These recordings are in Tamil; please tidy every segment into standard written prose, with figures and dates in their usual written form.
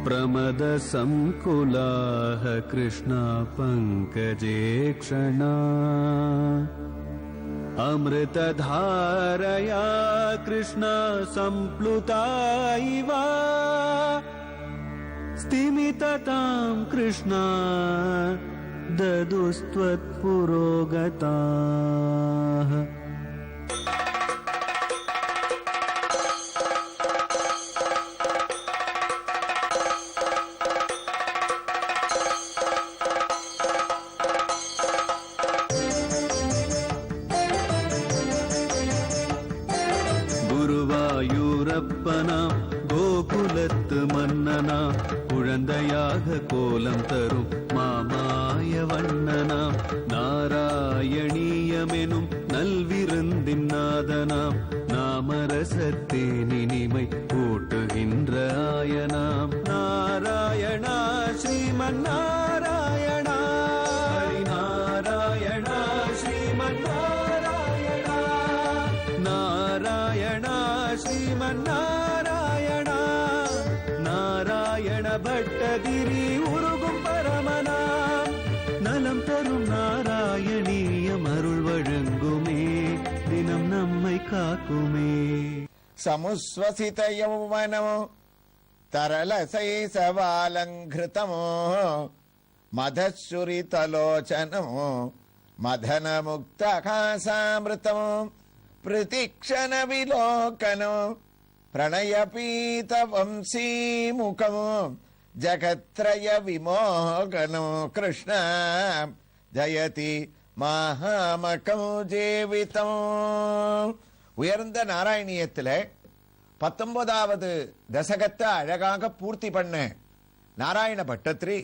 प्रमद संकुलाः कृष्णा पंकजे क्षणा अमृतधारया कृष्णा संप्लुता इव स्तिमिततां कृष्णा ददुस्त्वत्पुरोगताः। குருவாயூரப்பனாம் கோகுலத்து மன்னனாம் குழந்தையாக கோலம் தரும் மாமாய வண்ணனாம் நாராயணீயமெனும் நல்விருந்தின் நாதனாம் நாமரசத்தேன் இனிமை கூட்டுகின்ற ஆயனாம் நாராயணா ஸ்ரீமன் நாராயணா நாராயணா ஸ்ரீமன் நாராயணா நாராயணா ஸ்ரீமன் நாராயணா நாராயண பட்டதிரி உருகும் பரமனா நலம் தரும் நாராயணீயம் அருள் வழங்குமே தினம் நம்மை காக்குமே. சமுஸ்வசித யௌவனமோ தரலசைசவாலங்கிருதமோ மதசுரிதலோச்சனமோ மதனமுக்தகாசாமிருதமோ பிரதிக்ஷண விலோகனோ பிரணயபீத வம்சீமுகமோ ஜகத்ரய விமோகனோ கிருஷ்ண ஜயதி மகாமகம் ஜீவிதம். உயர்ந்த நாராயணியத்தில் 19வது தசகத்தை அழகாக பூர்த்தி பண்ண நாராயண பட்டத்ரி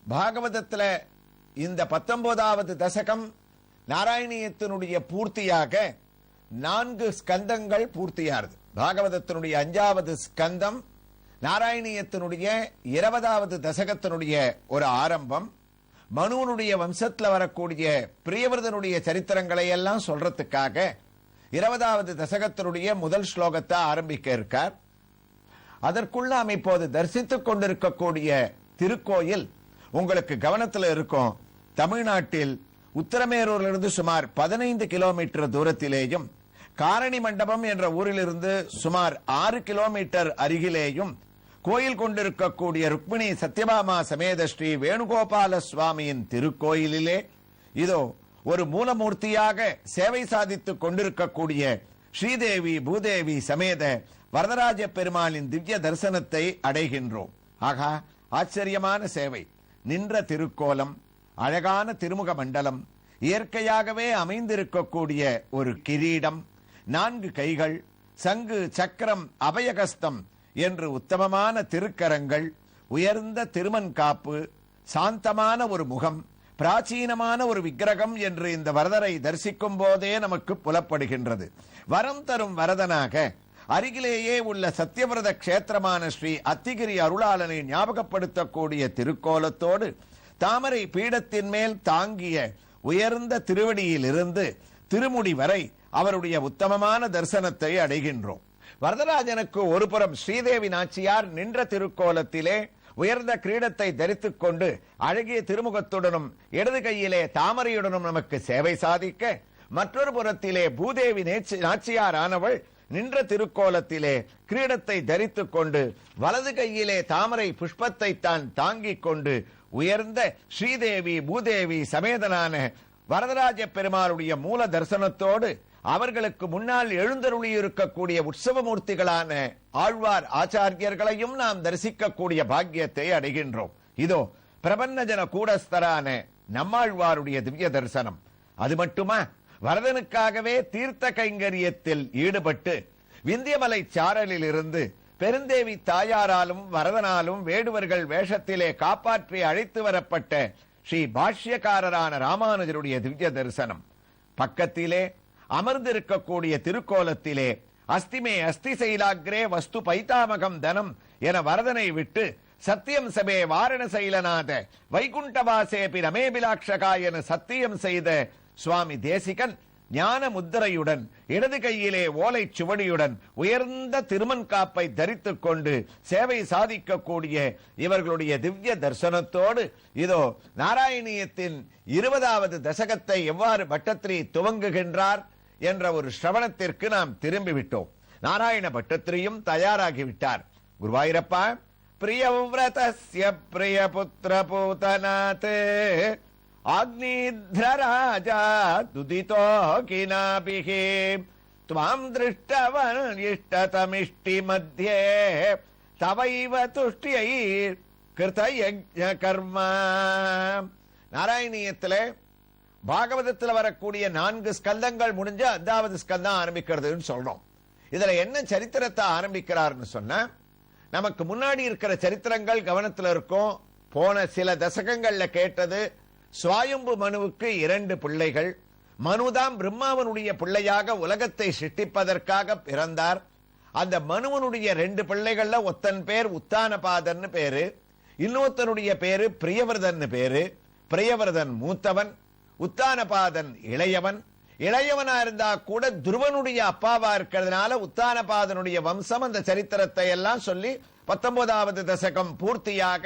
பாகவதத்தில் இந்த 19வது தசகம் நாராயணியத்தினுடைய பூர்த்தியாக 4 ஸ்கந்தங்கள் பூர்த்தியாகிறது. பாகவதத்தினுடைய 5வது ஸ்கந்தம் நாராயணியத்தினுடைய 20வது தசகத்தினுடைய ஒரு ஆரம்பம். மனுவனுடைய வம்சத்தில் வரக்கூடிய பிரியவர்தனுடைய சரித்திரங்களை எல்லாம் சொல்றதுக்காக 20வது தசகத்தினுடைய முதல் ஸ்லோகத்தை ஆரம்பிக்க இருக்கார். அதற்குள்ள நாம் இப்போது தரிசித்துக் கொண்டிருக்கக்கூடிய திருக்கோயில் உங்களுக்கு கவனத்தில் இருக்கும். தமிழ்நாட்டில் உத்தரமேரூரிலிருந்து சுமார் 15 கிலோமீட்டர் தூரத்திலேயும் காரணி மண்டபம் என்ற ஊரிலிருந்து சுமார் 6 கிலோமீட்டர் அருகிலேயும் கோயில் கொண்டிருக்கக்கூடிய ருக்மிணி சத்யபாமா சமேத ஸ்ரீ வேணுகோபால சுவாமியின் திருக்கோயிலிலே இதோ ஒரு மூலமூர்த்தியாக சேவை சாதித்துக் கொண்டிருக்கக்கூடிய ஸ்ரீதேவி பூதேவி சமேத வரதராஜ பெருமாளின் திவ்ய தரிசனத்தை அடைகின்றோம். ஆகா, ஆச்சரியமான சேவை. நின்ற திருக்கோலம், அழகான திருமுக மண்டலம், இயற்கையாகவே அமைந்திருக்கக்கூடிய ஒரு கிரீடம், 4 கைகள், சங்கு சக்கரம் அபயகஸ்தம் என்று உத்தமமான திருக்கரங்கள், உயர்ந்த திருமண் காப்பு, சாந்தமான ஒரு முகம், பிராச்சீனமான ஒரு விக்கிரகம் என்று இந்த வரதரை தரிசிக்கும் போதே நமக்கு புலப்படுகின்றது. வரம் தரும் வரதனாக அருகிலேயே உள்ள சத்தியவிரத கஷேத்திரமான ஸ்ரீ அத்திகிரி அருளாளனை ஞாபகப்படுத்தக்கூடிய திருக்கோலத்தோடு தாமரை பீடத்தின் மேல் தாங்கிய உயர்ந்த திருவடியிலிருந்து திருமுடி வரை அவருடைய உத்தமமான தரிசனத்தை அடைகின்றோம். வரதராஜனுக்கு ஒரு புறம் ஸ்ரீதேவி நாச்சியார் நின்ற திருக்கோலத்திலே உயர்ந்த கிரீடத்தை தரித்துக் கொண்டு அழகிய திருமுகத்துடனும் இடது கையிலே தாமரையுடனும் நமக்கு சேவை சாதிக்க, மற்றொரு புறத்திலே பூதேவி நாச்சியார் ஆனவள் நின்ற திருக்கோலத்திலே கிரீடத்தை தரித்துக் கொண்டு வலது கையிலே தாமரை புஷ்பத்தை தான் தாங்கிக் கொண்டு உயர்ந்த ஸ்ரீதேவி பூதேவி சமேதனான வரதராஜ பெருமாளுடைய மூல தரிசனத்தோடு அவர்களுக்கு முன்னால் எழுந்தருளி இருக்கக்கூடிய உற்சவமூர்த்திகளான ஆழ்வார் ஆச்சாரியர்களையும் நாம் தரிசிக்கக்கூடிய பாக்கியத்தை அடைகின்றோம். இதோ பிரபன்னஜன கூடஸ்தரான நம்மாழ்வாருடைய திவ்ய தரிசனம். அது மட்டுமா, வரதனுக்காகவே தீர்த்த கைங்கரியத்தில் ஈடுபட்டு விந்தியமலை சாரலில் இருந்து பெருந்தேவி தாயாராலும் வரதனாலும் வேடுவர்கள் வேஷத்திலே காப்பாற்றி அழைத்து வரப்பட்ட ஸ்ரீ பாஷ்யக்காரரான ராமானுஜருடைய திவ்ய தரிசனம். பக்கத்திலே அமர்ந்திருக்கக்கூடிய திருக்கோலத்திலே அஸ்திமே அஸ்தி சைலாகிரே வஸ்து பைதாமகம் தனம் என வரதனை விட்டு சத்தியம் சபே வாரண சைலநாத வைகுண்டவாசேபி ரமேபிலாட்சகா என சத்தியம் செய்த சுவாமி தேசிகன் ஞான முத்திரையுடன் இடது கையிலே ஓலை சுவடியுடன் உயர்ந்த திருமண் காப்பை தரித்துக் கொண்டு சேவை சாதிக்கக்கூடிய இவர்களுடைய திவ்ய தரிசனத்தோடு இதோ நாராயணியத்தின் 20வது தசகத்தை எவ்வாறு பட்டத்திரி துவங்குகின்றார் என்ற ஒரு சிரவணத்திற்கு நாம் திரும்பிவிட்டோம். நாராயண பட்டத்திரியும் தயாராகிவிட்டார். குருவாயூரப்பா, பிரியவ்ரதஸ்ய பிரியபுத்திர பூதநாத் ஆக்னீத்ர ராஜா துதிதோ கினாபிஹி த்வாம் திருஷ்டவன் இஷ்டதமிஷ்டி மத்யே தவைவ துஷ்டியை கிருத யஜ்ஞ கர்மா. நாராயணியத்திலே பாகவதத்தில் வரக்கூடிய 4 ஸ்கந்தங்கள் முடிஞ்ச 5வது ஸ்கந்தம் ஆரம்பிக்கிறதுன்னு சொல்றோம். இதுல என்ன சரித்திரத்தை ஆரம்பிக்கிறார்னு சொன்னா, நமக்கு முன்னாடி இருக்கிற சரித்திரங்கள் கவனத்தில் இருக்கும். போன சில தசகங்கள்ல கேட்டது, சுவாயம்பு மனுவுக்கு 2 பிள்ளைகள். மனுதான் பிரம்மாவனுடைய பிள்ளையாக உலகத்தை சிருஷ்டிப்பதற்காக பிறந்தார். அந்த மனுவனுடைய 2 பிள்ளைகள்ல ஒத்தன் பேர் உத்தானபாதன் பேரு, இன்னொருத்தனுடைய பேரு பிரியவர்தன் பேரு. பிரியவர்தன் மூத்தவன், உத்தானபாதன் இளையவன். இளையவனா இருந்தா கூட துருவனுடைய அப்பாவா இருக்கிறதுனால உத்தானபாதனுடைய வம்சம். அந்த சரித்திரத்தை எல்லாம் சொல்லி 19வது தசகம் பூர்த்தியாக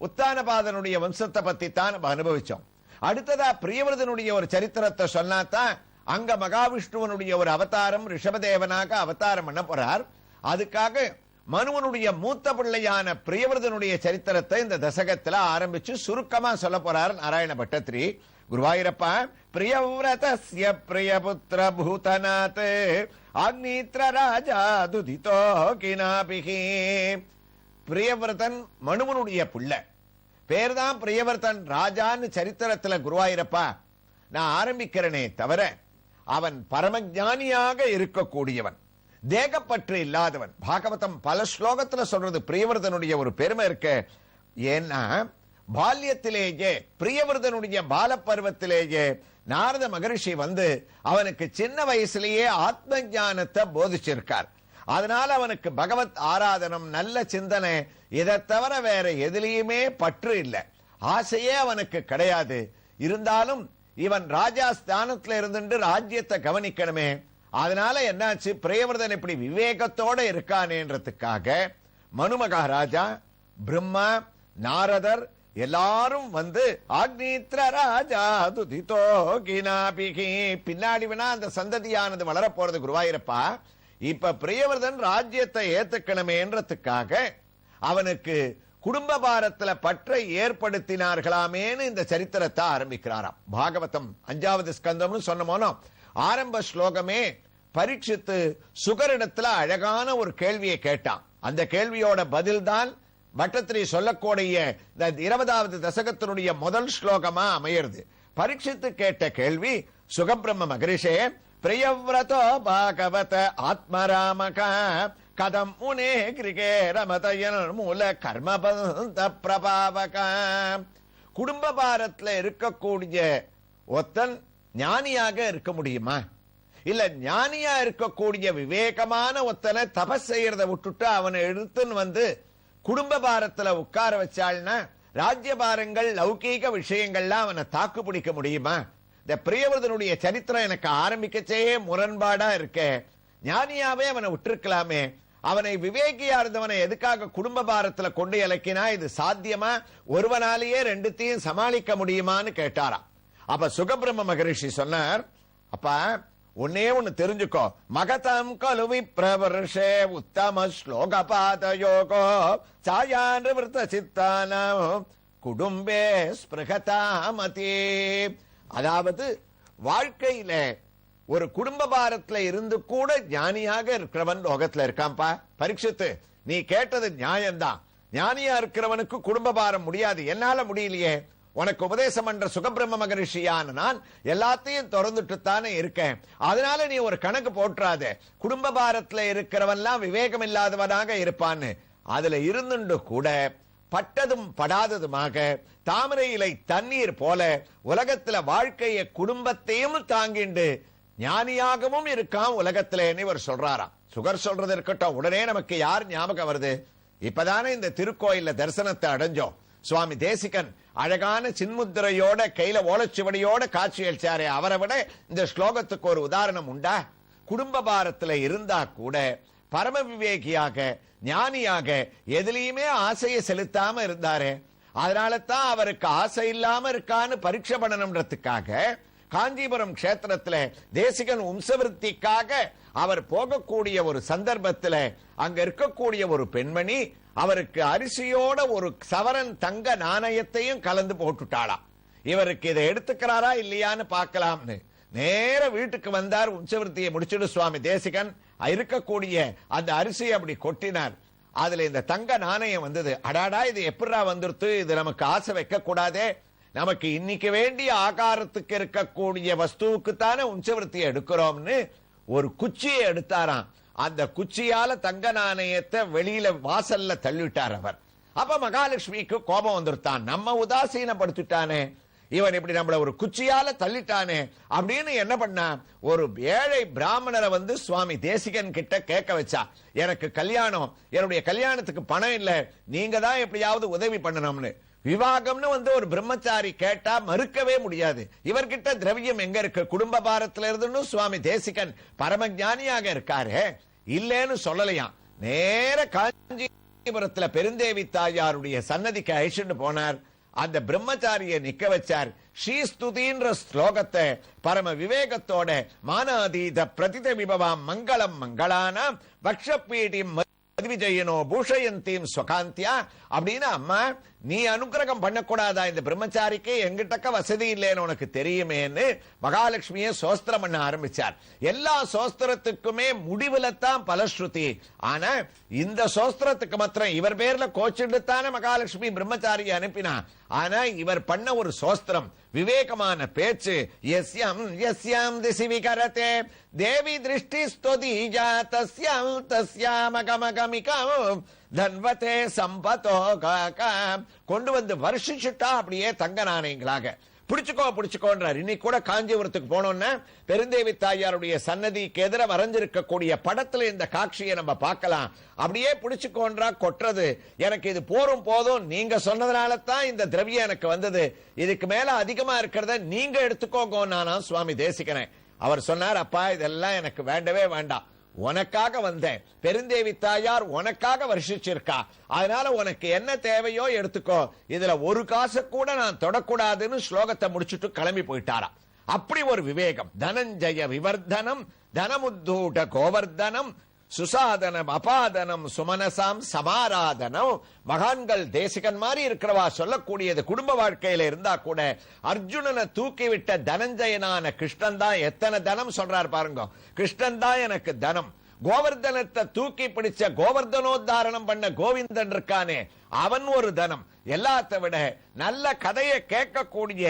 உத்தானபாதனுடைய வம்சத்தை பத்தி தான் அனுபவிச்சோம். அடுத்ததா பிரியவர்தனுடைய ஒரு சரித்திரத்தை சொன்னாதான் அங்க மகாவிஷ்ணுவனுடைய ஒரு அவதாரம் ரிஷபதேவனாக அவதாரம் பண்ண போறார். அதுக்காக மனுவனுடைய மூத்த பிள்ளையான பிரியவர்தனுடைய சரித்திரத்தை இந்த தசகத்துல ஆரம்பிச்சு சுருக்கமா சொல்ல போறார் நாராயண பட்டத்திரி. குருவாயூரப்பா, பிரியவ்ரதஸ்ய பிரியபுத்திர பூதநாத் ஆக்னீத்ர ராஜா துதிதோ கினாபிஹி. பிரியவர்தன் மனுவனுடைய பிள்ளை, பேர்தான் பிரியவர்தன். ராஜான்னு சரித்திரத்துல குருவாயூரப்பா நான் ஆரம்பிக்கிறேனே தவிர அவன் பரமஞானியாக இருக்கக்கூடியவன், தேகப்பற்று இல்லாதவன். பாகவதம் பல ஸ்லோகத்துல சொல்றது பிரியவர்தனுடைய ஒரு பெருமை இருக்கு. ஏன்னா பால்யத்திலேயே பிரியவர்தனுடைய பால பருவத்திலேயே நாரத மகரிஷி வந்து அவனுக்கு சின்ன வயசுலேயே ஆத்ம ஞானத்தை போதிச்சிருக்கார். அதனால அவனுக்கு பகவத் ஆராதனம், நல்ல சிந்தனை, இதை தவிர வேற எதிலையுமே பற்று இல்லை, ஆசையே அவனுக்கு கிடையாது. இருந்தாலும் இவன் ராஜா ஸ்தானத்துல இருந்துட்டு ராஜ்யத்தை கவனிக்கணுமே. அதனால என்னாச்சு, பிரியவர்தன் இப்படி விவேகத்தோட இருக்கானேன்றதுக்காக மனு மகாராஜா, பிரம்மா, நாரதர் எல்லாரும் வந்து ஆக்னீத்ர ராஜா துதிதோ கினாபிஹி. பின்னாடி வேணா அந்த சந்ததியானது வளர போறது குருவாயூரப்பா. இப்ப பிரியவர்தன் ராஜ்யத்தை ஏத்துக்கணுமேன்றதுக்காக அவனுக்கு குடும்ப பாரத்துல பற்றை ஏற்படுத்தினார்களாமேன்னு இந்த சரித்திரத்தை ஆரம்பிக்கிறாராம். பாகவதம் 5வது ஸ்கந்தம்னு சொன்னமோனோ ஆரம்ப ஸ்லோகமே பரீட்சித்து சுகரிடத்துல அழகான ஒரு கேள்வியை கேட்டான். அந்த கேள்வியோட பதில்தான் பட்டத்திரி சொல்லக்கூடிய 20வது தசகத்தினுடைய முதல் ஸ்லோகமா அமையிறது. பரீட்சித்து கேட்ட கேள்வி, சுகபிரம்ம மகரிஷே, பிரியவ்ரதோ பாகவத ஆத்மராமக கதம் முனே கிரிகே ரமதயன் மூல கர்மபந்த பிரபாவக. குடும்ப பாரத்துல இருக்கக்கூடிய ஒத்தன் ஞானியாக இருக்க முடியுமா? இல்ல ஞானியா இருக்கக்கூடிய விவேகமான ஒத்தனை தபஸ் செய்யறத விட்டுட்டு அவனை எடுத்துன்னு வந்து குடும்ப பாரத்துல உட்கார வச்சாள்னா ராஜ்ய பாரங்கள், லௌகீக விஷயங்கள்லாம் அவனை தாக்கு பிடிக்க முடியுமா? இந்த பிரியவர்தனுடைய சரித்திரம் எனக்கு ஆரம்பிக்கச்சே முரண்பாடா இருக்க. ஞானியாவே அவனை விட்டுருக்கலாமே, அவனை விவேகியா இருந்தவனை எதுக்காக குடும்ப பாரத்துல கொண்டு இலக்கினா? இது சாத்தியமா? ஒருவனாலேயே ரெண்டுத்தையும் சமாளிக்க முடியுமான்னு கேட்டாராம். அப்ப சுகபிரம்ம மகரிஷி சொன்னார், அப்பா ஒன்னே ஒன்னு தெரிஞ்சுக்கோ, மகதம் கலு விப்ரவர்ஷே உத்தம ஸ்லோக பாதயோகோ சாயான்விருத்த சித்தானம் குடும்பே ஸ்பிருகதாமதி. அதாவது வாழ்க்கையில ஒரு குடும்ப பாரத்துல இருந்து கூட ஞானியாக இருக்கிறவன் லோகத்துல இருக்கான்பா. பரீட்சித்து, நீ கேட்டது நியாயம்தான். ஞானியா இருக்கிறவனுக்கு குடும்ப பாரம் முடியாது. என்னால முடியலையே. உனக்கு உபதேசம் பண்ற சுகபிரம்ம மகரிஷியான நான் எல்லாத்தையும் திறந்துட்டு தானே இருக்கேன். அதனால நீ ஒரு கணக்கு போட்டுறாத, குடும்ப பாரத்துல இருக்கிறவன்லாம் விவேகம் இல்லாதவனாக இருப்பான்னு. அதுல இருந்துண்டு கூட பட்டதும் படாததுமாக தாமரை இலை தண்ணீர் போல உலகத்துல வாழ்க்கைய குடும்பத்தையும் தாங்கிண்டு ஞானியாகவும் இருக்கான் உலகத்திலேன்னு இவர் சொல்றாராம். சுகர் சொல்றது இருக்கட்டும், உடனே நமக்கு யார் ஞாபகம் வருது? இப்பதானே இந்த திருக்கோயில்ல தரிசனத்தை அடைஞ்சோம். சுவாமி தேசிகன் அழகான சின்முத்திரையோட கையில ஓலைச்சுவடியோட காட்சி அளிச்சாரே, அவரை விட இந்த ஸ்லோகத்துக்கு ஒரு உதாரணம் உண்டா? குடும்ப பாரத்துல இருந்தா கூட பரம விவேகியாக ஞானியாக எதிலையுமே ஆசையை செலுத்தாம இருந்தாரு. அதனால தான் அவருக்கு ஆசை இல்லாம இருக்கான்னு பரீட்சை பண்ணணும்ன்றதுக்காக காஞ்சிபுரம் கஷேத்திரத்துல தேசிகன் வம்சவிருத்திக்காக அவர் போகக்கூடிய ஒரு சந்தர்ப்பத்துல அங்க இருக்கக்கூடிய ஒரு பெண்மணி அவருக்கு அரிசியோட ஒரு சவரன் தங்க நாணயத்தையும் கலந்து போட்டுட்டாளாம். இவருக்கு இதை எடுத்துக்கிறாரா இல்லையான்னு பார்க்கலாம்னு நேர வீட்டுக்கு வந்தார். வம்சவிருத்தியை முடிச்சுட்டு சுவாமி தேசிகன் இருக்கக்கூடிய அந்த அரிசியை அப்படி கொட்டினார். அதுல இந்த தங்க நாணயம் வந்தது. அடாடா, இது எப்படா வந்துருத்து? இது நமக்கு ஆசை வைக்க கூடாதே, நமக்கு இன்னைக்கு வேண்டிய ஆகாரத்துக்கு இருக்கக்கூடிய வஸ்துவுக்கு தானே வம்சவிருத்தியை எடுக்கிறோம்னு ஒரு குச்சியை எடுத்தாராம். அந்த குச்சியால தங்க நாணயத்தை வெளியில வாசல்ல தள்ளிவிட்டார் அவர். அப்ப மகாலட்சுமிக்கு கோபம் வந்துருத்தான். நம்ம உதாசீனப்படுத்திட்டானே, இவன் இப்படி நம்மள ஒரு குச்சியால தள்ளிட்டானே அப்படின்னு என்ன பண்ணா, ஒரு ஏழை பிராமணரை வந்து சுவாமி தேசிகன் கிட்ட கேட்க வச்சா, எனக்கு கல்யாணம், என்னுடைய கல்யாணத்துக்கு பணம் இல்ல, நீங்க தான் எப்படியாவது உதவி பண்ணணும்னு. விவாகம்னு வந்து ஒரு பிரம்மச்சாரி கேட்டா மறுக்கவே முடியாது. இவர்கிட்ட திரவியம் எங்க இருக்கு? குடும்ப பாரத்துல இருந்துன்னு சுவாமி தேசிகன் பரம ஞானியாக இருக்காரு, இல்லேன்னு சொல்லலையாம். நேர காஞ்சிபுரத்துல பெருந்தேவி தாயாருடைய சன்னதிக்கு அழிச்சுட்டு போனார். அந்த பிரம்மச்சாரியை நிக்க வச்சார். ஸ்ரீஸ்துதின்ற ஸ்லோகத்தை பரம விவேகத்தோட மானாதீத பிரதித விபவாம் மங்களம் மங்களானாம் வக்ஷப்பீட்டிம் விஜயனோ பூஷயந்தீம் ஸ்வகாந்தியா அப்படின்னு, அம்மா நீ அனுகிரகம் பண்ணக்கூடாதா இந்த பிரம்மச்சாரிக்கு? எங்கிட்டக்க வசதி இல்லைன்னு உனக்கு தெரியுமேன்னு மகாலட்சுமியை சோஸ்திரம் பண்ண ஆரம்பிச்சார். எல்லா சோஸ்திரத்துக்குமே முடிவுல தான் பலஸ்ருதி. ஆனா இந்த சோஸ்திரத்துக்கு மாத்திரம் இவர் பேர்ல கோச்சிட்டுத்தானே மகாலட்சுமி பிரம்மச்சாரியை அனுப்பினா. ஆனா இவர் பண்ண ஒரு சோஸ்திரம், விவேகமான பேச்சு. யஸ்யம் யஸ்யம் திசி விகரதே தேவி திருஷ்டி ஸ்துதிஜா தஸ்யம் தஸ்யாமகமகமிகம் தன்வதே சம்பதோ காகம் கொண்டு வந்து வருஷிச்சுட்டா அப்படியே தங்க நாணயங்களாக. பிடிச்சுக்கோன்றார். இன்னைக்கு கூட காஞ்சிபுரத்துக்கு போனோம்னா பெருந்தேவி தாயாருடைய சன்னதிக்கு எதிர வரைஞ்சிருக்கக்கூடிய படத்துல இந்த காட்சியை நம்ம பார்க்கலாம். அப்படியே பிடிச்சுக்கோன்றா கொட்டுறது. எனக்கு இது போதும், நீங்க சொன்னதுனால தான் இந்த திரவியம் எனக்கு வந்தது, இதுக்கு மேல அதிகமா இருக்கிறத நீங்க எடுத்துக்கோங்க நானா சுவாமி தேசிகனேன். அவர் சொன்னார், அப்பா இதெல்லாம் எனக்கு வேண்டவே வேண்டாம், உனக்காக வந்தேன், பெருந்தேவி தாயார் உனக்காக வருஷிச்சிருக்கா, அதனால உனக்கு என்ன தேவையோ எடுத்துக்கோ, இதுல ஒரு காசு கூட நான் தொடக்கூடாதுன்னு ஸ்லோகத்தை முடிச்சுட்டு கிளம்பி போயிட்டாரா. அப்படி ஒரு விவேகம். தனஞ்சய விவர்தனம் தனமுத்தூட கோவர்தனம் சுசாதனம் அபாதனம் சுமனசாம் சமாராதனம். மகான்கள் தேசிகன் மாதிரி இருக்கிறவா சொல்லக்கூடியது குடும்ப வாழ்க்கையில இருந்தா கூட அர்ஜுனனை தூக்கிவிட்ட தனஞ்சயனான கிருஷ்ணன் தான் எத்தனை தனம் சொல்றார் பாருங்க. கிருஷ்ணன் தான் எனக்கு தனம். கோவர்தனத்தை தூக்கி பிடிச்ச கோவர்தனோத்தாரணம் பண்ண கோவிந்தன் இருக்கானே அவன் ஒரு தனம். எல்லாத்த விட நல்ல கதையை கேட்கக்கூடிய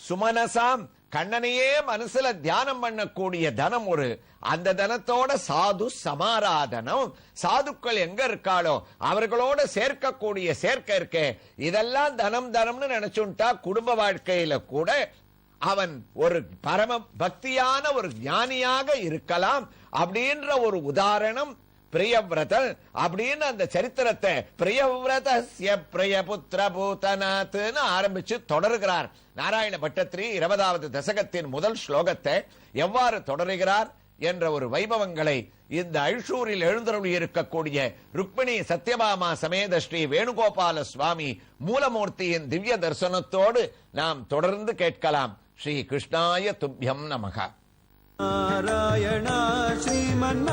சுமனசாம் கண்ணனையே மனசுல தியானம் பண்ணக்கூடிய தனம் ஒரு. அந்த தனத்தோட சாது சமாராதனம், சாதுக்கள் எங்க இருக்காளோ அவர்களோட சேர்க்கக்கூடிய சேர்க்க இருக்கே, இதெல்லாம் தனம் தனம்னு நினைச்சுட்டா குடும்ப வாழ்க்கையில கூட அவன் ஒரு பரம பக்தியான ஒரு ஞானியாக இருக்கலாம். அப்படின்ற ஒரு உதாரணம் பிரியவிரதன் அப்படின்னு அந்த சரித்திரத்தை பிரியவிரதஸ்ய பிரியபுத்திர பூதநாத்னு ஆரம்பிச்சு தொடர்கிறார் நாராயண பட்டத்திரி. 20வது தசகத்தின் முதல் ஸ்லோகத்தை எவ்வாறு தொடருகிறார் என்ற ஒரு வைபவங்களை இந்த ஐஷூரில் எழுந்தருளி இருக்கக்கூடிய ருக்மிணி சத்யபாமா சமேத ஸ்ரீ வேணுகோபால சுவாமி மூலமூர்த்தியின் திவ்ய தரிசனத்தோடு நாம் தொடர்ந்து கேட்கலாம். ஸ்ரீ கிருஷ்ணாய துப்யம் நமக. நாராயணா ஸ்ரீமன்